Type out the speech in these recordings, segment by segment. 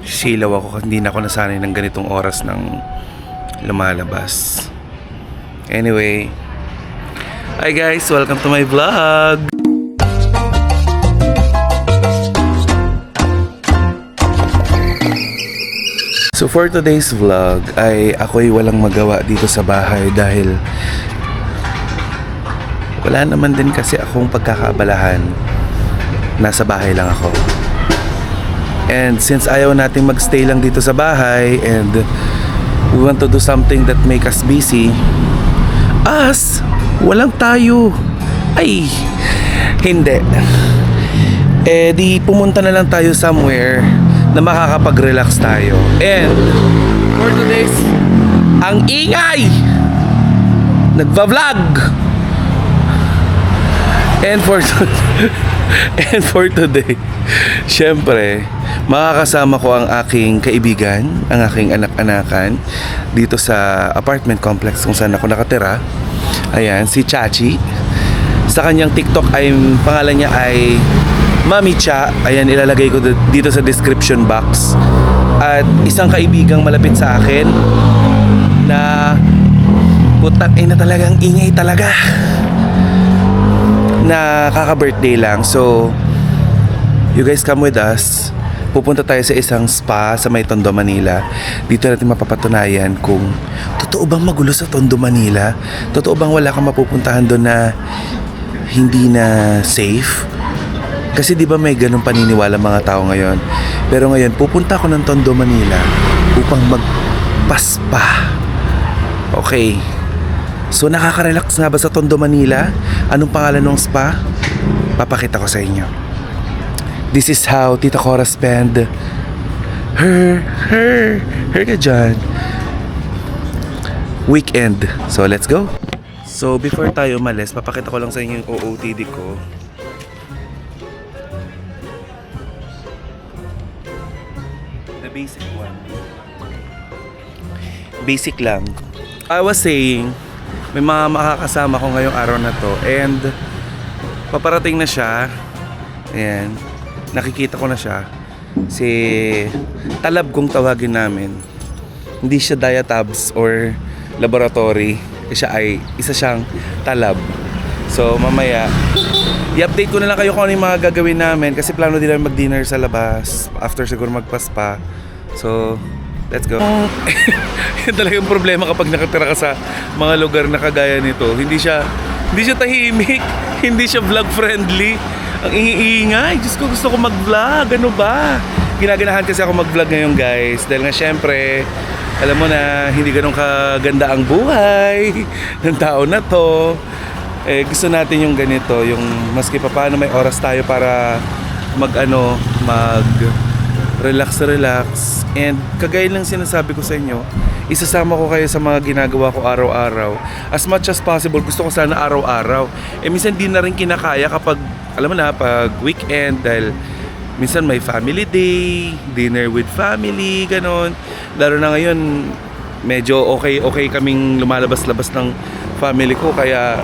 Silaw ako kasi hindi na ako nasanay ng ganitong oras ng lumalabas. Anyway, hi guys, welcome to my vlog. So for today's vlog ay ako'y walang magawa dito sa bahay dahil wala naman din kasi akong pagkakaabalahan. Nasa bahay lang ako. And since ayaw nating magstay lang dito sa bahay and we want to do something that make us busy, walang tayo. Ay, hindi. Eh di pumunta na lang tayo somewhere na makakapag-relax tayo. And for today's, ang ingay! Nagva-vlog! And for today, syempre, makakasama ko ang aking kaibigan, ang aking anak-anakan dito sa apartment complex kung saan ako nakatira. Ayan, si Chachi. Sa kanyang TikTok ay pangalan niya ay Mami Cha. Ayan, ilalagay ko dito sa description box. At isang kaibigang malapit sa akin na putang ina talagang ingay talaga, na kaka-birthday lang. So you guys come with us. Pupunta tayo sa isang spa sa may Tondo, Manila. Dito natin mapapatunayan kung totoo bang magulo sa Tondo, Manila. Totoo bang wala kang mapupuntahan doon na hindi na safe. Kasi di ba may ganong paniniwala mga tao ngayon. Pero ngayon pupunta ako ng Tondo, Manila upang magpaspa. Okay. So nakaka-relax nga ba sa Tondo, Manila? Anong pangalan ng spa? Papakita ko sa inyo. This is how Tita Cora spend her ka dyan weekend. So let's go. So before tayo umalis, papakita ko lang sa inyo yung OOTD ko. The basic one. Basic lang. I was saying, may mga makakasama ko ngayong araw na to and paparating na siya. Ayan, nakikita ko na siya. Si Talab kung tawagin namin. Hindi siya diatabs or laboratory. Siya ay isa siyang Talab. So mamaya i-update ko na lang kayo kung ano yung mga gagawin namin kasi plano din namin mag-dinner sa labas after siguro magpaspa. So let's go. Yan talagang problema kapag nakatira ka sa mga lugar na kagaya nito. Hindi siya tahimik, hindi siya vlog friendly. Ang ingay. Diyos ko, gusto ko mag-vlog. Ano ba? Ginaganahan kasi ako mag-vlog ngayon guys. Dahil nga syempre, alam mo na, hindi ganun kaganda ang buhay ng tao na to. Eh, gusto natin yung ganito, yung maski pa paano may oras tayo para relax. And kagaya lang sinasabi ko sa inyo, isasama ko kayo sa mga ginagawa ko araw-araw. As much as possible, gusto ko sana araw-araw. Eh minsan di na rin kinakaya kapag, alam mo na, pag weekend, dahil minsan may family day, dinner with family, ganon. Lalo na ngayon, medyo okay kaming lumalabas-labas ng family ko, kaya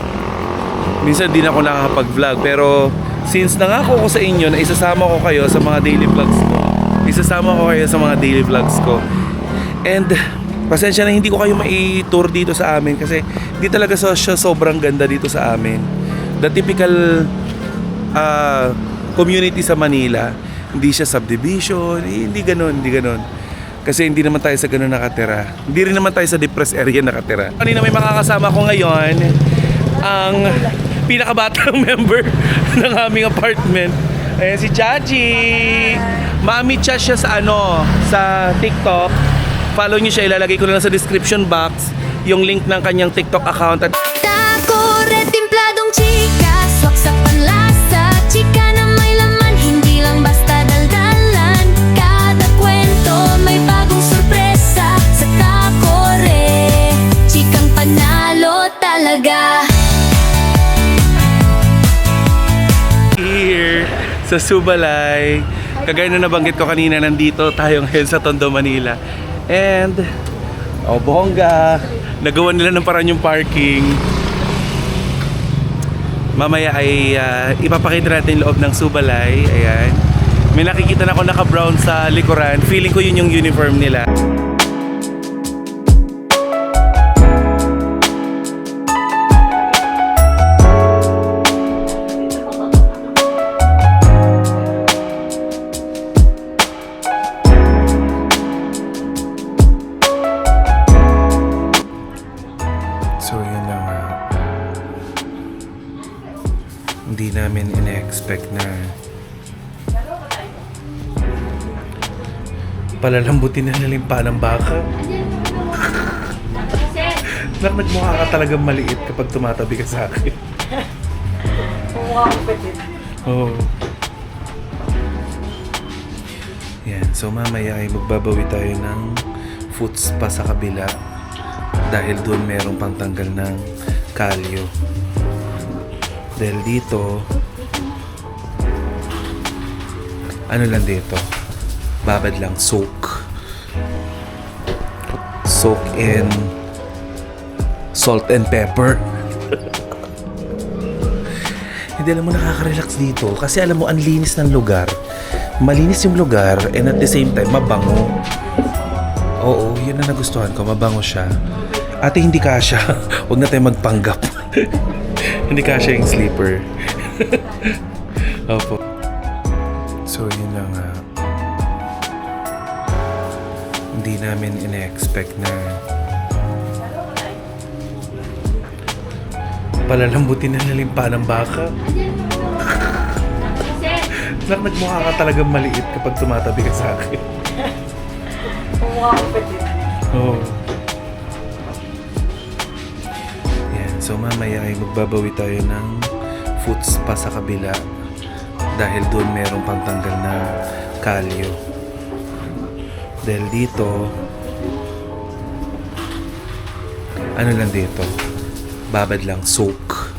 minsan di na ako nakakapag-vlog. Pero since nangako ko sa inyo na isasama ko kayo sa mga daily vlogs ko, and pasensya na hindi ko kayo mai-tour dito sa amin kasi di talaga siya sobrang ganda dito sa amin. The typical community sa Manila, hindi siya subdivision, hindi ganon. Kasi hindi naman tayo sa ganon nakatira. Hindi rin naman tayo sa depressed area nakatira. Kanina may makakasama ko ngayon, ang pinakabatang member ng aming apartment. Ayan si Chachi. Mami Cha siya sa sa TikTok. Follow niyo siya, ilalagay ko na lang sa description box yung link ng kanyang TikTok account. At Takore timpladong chika, swak sa panlasa, chika na may laman, hindi lang basta daldalan. Kada kwento may bagong sorpresa sa Takore, chikang panalo talaga. here sa Subalay, kagaya na nabanggit ko kanina, nandito tayo ngayon sa Tondo, Manila. And bongga, nagawa nila ng paraan yung parking. Mamaya ay ipapakita natin loob ng Subalay. Ayan. May nakikita na ako naka-brown sa likuran. Feeling ko yun yung uniform nila. So yun na nga. Hindi namin ina-expect na palalambutin na nalimpa ng baka. Nagmukha ka talagang maliit kapag tumatabi ka sa akin. Oo. Yan. So mamaya ay magbabawi tayo ng foot spa sa kabila dahil doon merong pangtanggal ng kalyo. Dahil dito, ano lang dito? Babad lang, soak in salt and pepper. Hindi, alam mo, nakaka-relax dito kasi alam mo, ang linis ng lugar. Malinis yung lugar and at the same time mabango. Oo, yun ang nagustuhan ko, mabango siya. Ate, hindi kasya. Huwag na tayo magpanggap. Hindi kasya yung sleeper. Opo. So yun na nga. Hindi namin ina-expect na palalambutin na nalimpa ng baka. Nagmukha ka talagang maliit kapag tumatabi ka sa akin. Oo. Yan. So mamaya ay magbabawi tayo ng foot spa sa kabila dahil doon merong pangtanggal ng kalyo. Dahil dito, ano lang dito? Babad lang, soak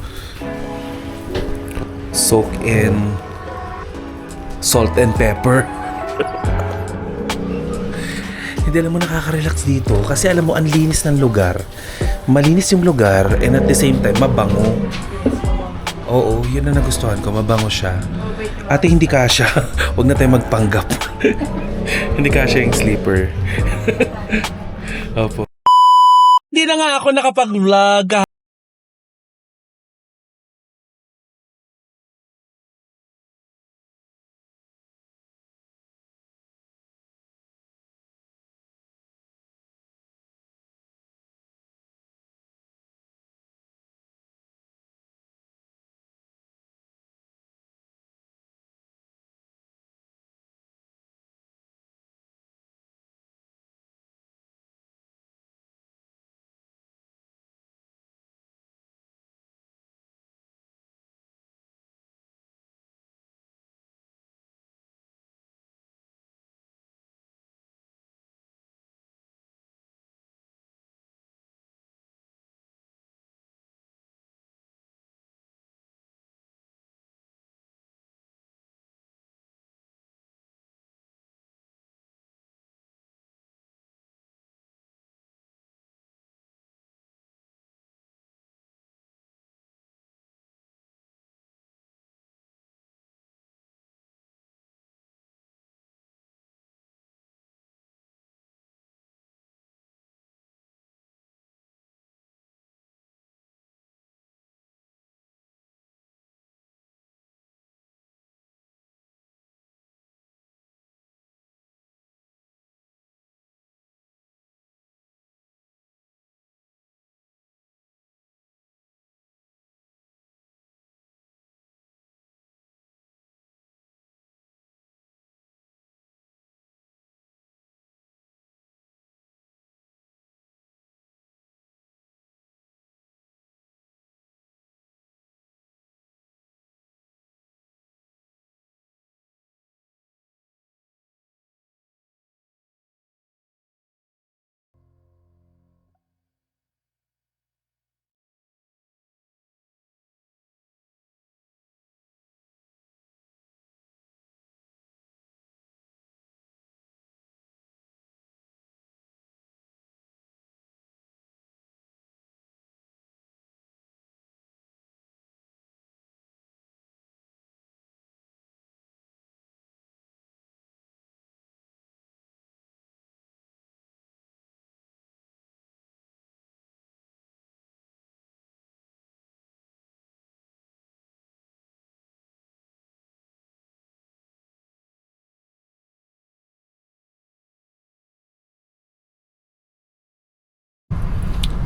in salt and pepper. Hindi, alam mo, nakaka-relax dito kasi alam mo, ang linis ng lugar. Malinis yung lugar and at the same time mabango. Oo, yun ang nagustuhan ko, mabango siya. Ate, hindi kasya. Huwag na tayo magpanggap. Hindi kasya yung sleeper. Opo. Hindi na nga ako nakapag-vlog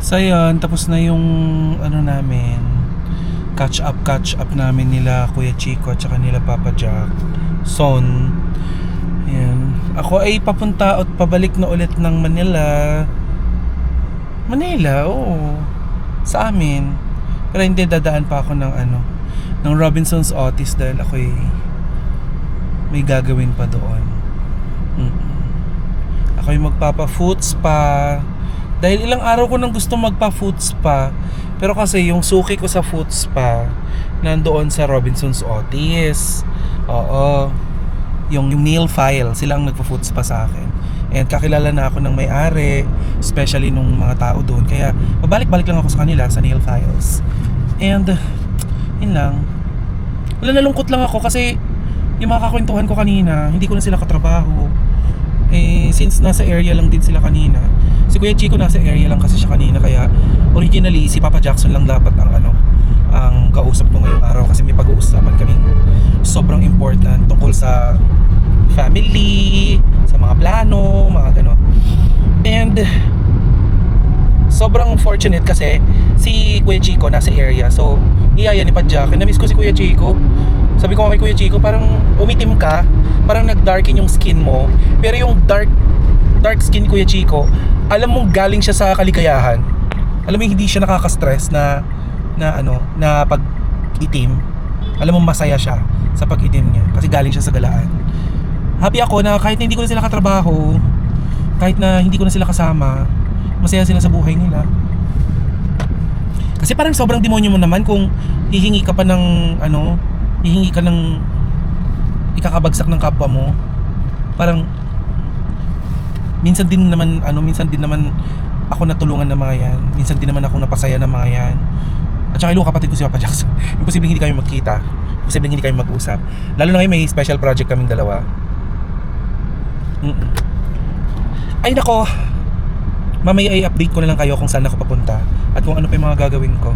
So yun, tapos na yung ano namin, catch up namin nila Kuya Chico at saka nila Papa Jack. Son. Ayan. Ako ay papunta at pabalik na ulit ng Manila. Manila, oo. Sa amin. Pero hindi, dadaan pa ako ng ano, ng Robinson's Otis dahil ako may gagawin pa doon. Ako yung magpapa-foot spa. Dahil ilang araw ko nang gusto magpa-foot spa. Pero kasi yung suki ko sa foot spa nandoon sa Robinson's Otis. Oo. Yung nail file, sila ang nagpa-foot spa sa akin. And kakilala na ako ng may-ari, especially nung mga tao doon. Kaya pabalik-balik lang ako sa kanila sa nail files. And yun lang. Wala, nalungkot lang ako kasi yung mga kakwentuhan ko kanina, hindi ko na sila katrabaho. Since nasa area lang din sila kanina, si Kuya Chico nasa area lang kasi siya kanina, kaya originally si Papa Jackson lang dapat ang kausap ko ngayong araw kasi may pag-uusapan kaming sobrang important tungkol sa family, sa mga plano, mga gano'n. And sobrang fortunate kasi si Kuya Chico nasa area, so niyaya ni Padjak. Na-miss ko si Kuya Chico. Sabi ko kay Kuya Chico, parang umitim ka, parang nag-darken yung skin mo, pero yung dark skin Kuya Chico, alam mong galing siya sa kaligayahan. Alam mo hindi siya nakaka-stress na pag-itim. Alam mo masaya siya sa pag-itim niya kasi galing siya sa galaan. Happy ako na kahit na hindi ko na sila katrabaho, kahit na hindi ko na sila kasama, masaya sila sa buhay nila. Kasi parang sobrang demonyo mo naman kung hihingi ka pa ng hihingi ka ng ikakabagsak ng kapwa mo. Parang minsan din naman ako natulungan ng mga yan. Minsan din naman ako napasaya ng mga yan. At saka yung kapatid ko si Papa Jackson. Imposibleng hindi kami magkita. Imposibleng hindi kami mag-usap. Lalo na ngayon may special project kaming dalawa. Ay nako, mamaya i update ko na lang kayo kung saan ako papunta at kung ano pa yung mga gagawin ko.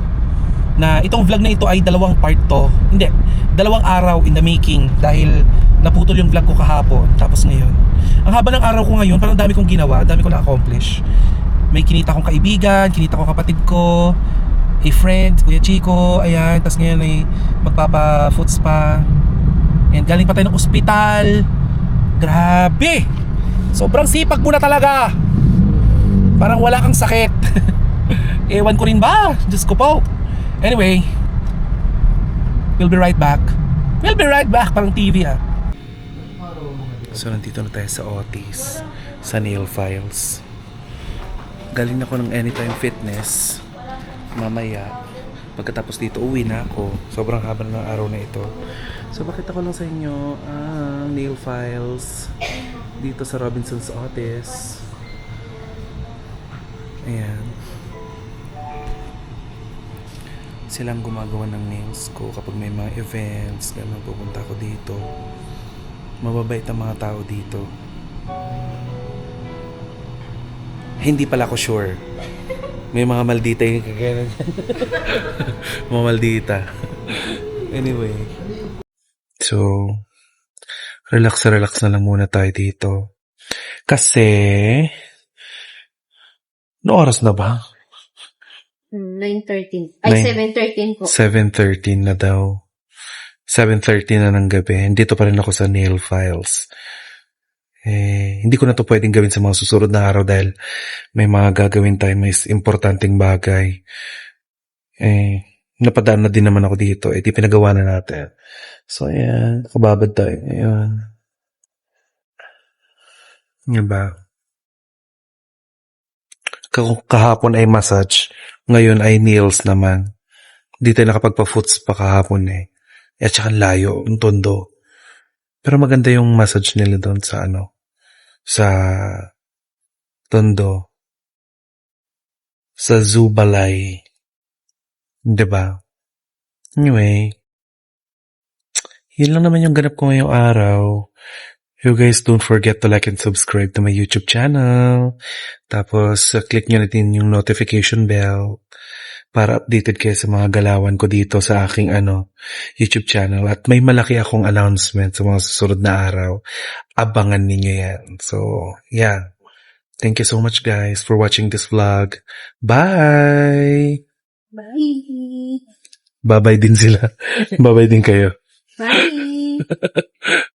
Na itong vlog na ito ay 2 part to. Hindi, 2 araw in the making dahil naputol yung vlog ko kahapon tapos ngayon. Ang haba ng araw ko ngayon, parang dami kong ginawa, dami ko na-accomplish. May kinita kong kaibigan, kinita kong kapatid ko, a friend, Kuya Chico, ayan, tapos ngayon ay magpapa-foot spa. And galing pa tayo ng ospital. Grabe! Sobrang sipag mo na talaga. Parang wala kang sakit. Ewan ko rin ba? Diyos ko po. Anyway, we'll be right back. We'll be right back. Parang TV ah. So nandito na tayo sa Otis, sa nail files. Galing ako ng Anytime Fitness. Mamaya, pagkatapos dito uwi na ako. Sobrang haba na ng araw na ito. So bakit ako lang sa inyo ang nail files dito sa Robinson's Otis. Ayan. Silang gumagawa ng nails ko kapag may mga events, gano'n, pupunta ako dito. Mababait ang mga tao dito. Hindi pala ako sure. May mga maldita yung kagaya. Mga maldita. Anyway. So, relax na lang muna tayo dito. Kasi, no oras na ba? 9:13. Ay, 7:13 po. 7:13 na daw. 7:30 na ng gabi. Dito pa rin ako sa nail files. Hindi ko na to pwedeng gawin sa mga susunod na araw dahil may mga gagawin tayo, may importanteng bagay. Napadaan na din naman ako dito. Di pinagawa na natin. So, ayan. Kababad tayo. Ayan. Diba? Kahapon ay massage. Ngayon ay nails naman. Di tayo nakapagpa-foot spa kahapon eh. At saka layo, ang tondo. Pero maganda yung massage nila doon sa sa tondo. Sa Zubalay. Diba? Anyway. Yun lang naman yung ganap ko ngayong araw. You guys don't forget to like and subscribe to my YouTube channel. Tapos, click nyo natin yung notification bell para updated kayo sa mga galawan ko dito sa aking YouTube channel. At may malaki akong announcement sa mga susunod na araw. Abangan ninyo yan. So, yeah. Thank you so much, guys, for watching this vlog. Bye! Bye! Bye-bye din sila. Bye-bye din kayo. Bye!